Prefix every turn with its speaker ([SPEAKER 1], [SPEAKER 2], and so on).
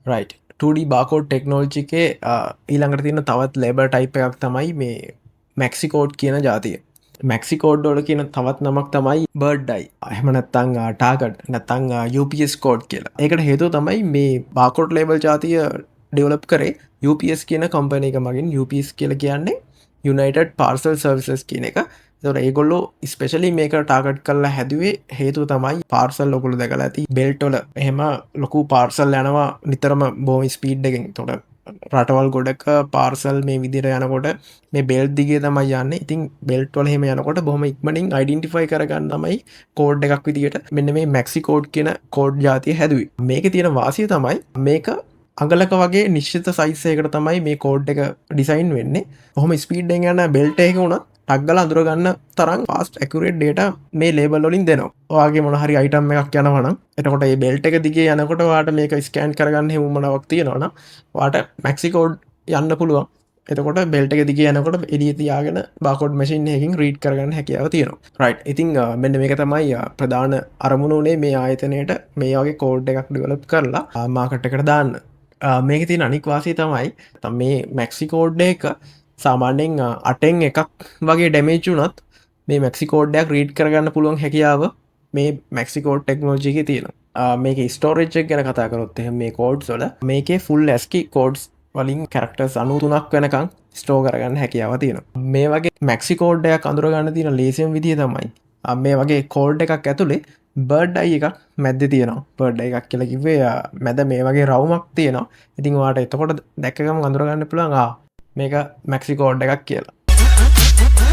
[SPEAKER 1] right 2D barcode ටෙක්නෝජිකේ ඊළඟට තියන්න තවත් ලේබර් ටයිප් එකක් තමයි මේ මැක්සිකෝඩ් කියන ජාතිය මැක්සිකෝඩ්ඩෝල කියන තවත් නමක් තමයි බර්ඩ්ඩයි අහමනත්තං ටාගට් නැතං UPS කෝඩ් කියලා එකට හේතු තමයි මේ බාකෝඩ් ලේබල් ජාතිය ඩෙවලප් කරේ UPS කියන කම්පන එක මගින් UPS කියල කියන්නේ United පාර්සල් සර්විසස් කියන එක තොර ඒගොල්ලෝ ස්පෙශලි මේක ටාගට් කරලා හැදුවේ හේතු තමයි පාර්සල් ලොකුළු දැකලා ඇති බෙල්ටොල එහෙම ලොකු පාර්සල් යනවා නිතරම බෝමි ස්පීඩ් එකෙන් තොට රටවල් ගොඩක පාර්සල් මේ විදිර යනකොට මේ බෙල් දිගේ තමයි යන්න ඉතින් බෙල්ටවල හෙම යනකොට බොහම ඉක්මනින් අයිඩෙන්ටිෆයි කරගන්නමයි කෝඩ් එකක් විදිට මෙන්න මේ මැක්සි කෝඩ් කියන කෝඩ් ජාතිය හැදුවේ මේක තියෙන වාසිය තමයි මේක අගලක වගේ නිශ්චිත සයිසයකට තමයි මේ කෝඩ් එක ඩිසයින් වෙන්නේ හොම ස්පීඩ්ඩෙන් යන්න බෙල්ට එක වුණ ටක්ගල අඳුරගන්න තරම් පස්ට ඇකුරේට් ඩේට මේ ලේබල්ලින් දෙනවා ඔයාගේ මොනහරි අයිටම් එකක් යනවන එතකොට ඒ බෙල්ට එක දිගේ යනකොට වාට මේක ස්කෑන් කරගන්න හෙමනවක් තියෙනවන වාට මැක්සිකෝඩ් යන්න පුළුවන් එතකොට බෙල්ට එක දිගේ යනකොට එඩිය තියාගෙන බාකොඩ් මසින් එකින් රීඩ් කරගන්න හැකියාව තියෙනවා රයි් ඉතිං මෙන්න මේක තමයි ප්‍රධාන අරමුණනේ මේ ආයතනයට මේයාගේ කෝඩ් එකක් ඩිවලප් කරලා මාකට එකට දාන්න මේක තින් අනික්වාසී තමයි තම් මේ මැක්සිකෝඩ්ඩ එක සාමාන්‍යෙන් අටෙන් එකක් වගේ ඩැමේචුනත් මේ මැක්සිකෝඩ්ඩයක් රීඩ් කරගන්න පුළුවන් හැකියාව මේ මැක්සිකෝඩ් ටෙක්නෝජික තියෙන මේක ස්ටෝරේජ්ක් ගැන කතා කරොත් එහ මේ කෝඩ් සොල මේකේ ෆුල් ඇස්කි කෝඩ්ස් වලින් කැරක්ටර්ස් අනුතුනක් වෙනකං ස්ටෝ කරගන්න හැකියාව තියෙන මේ වගේ මැක්සිකෝඩ්ඩයක් අඳුරගන්න තියෙන ලේසියම් විදිිය තමයි මේ වගේ කෝල්ඩ් එකක් ඇතුළේ බර්ඩ් අයි එකක් මැද්ද තියෙනවා පර්ඩ් එකක් කියල කිවේ මැද මේ වගේ රවමක් තියෙනවා ඉතින් වාට එතකොට දැක්කම අඳුරගන්න පුළන් මේක මැක්සිකෝඩ් එකක් කියලා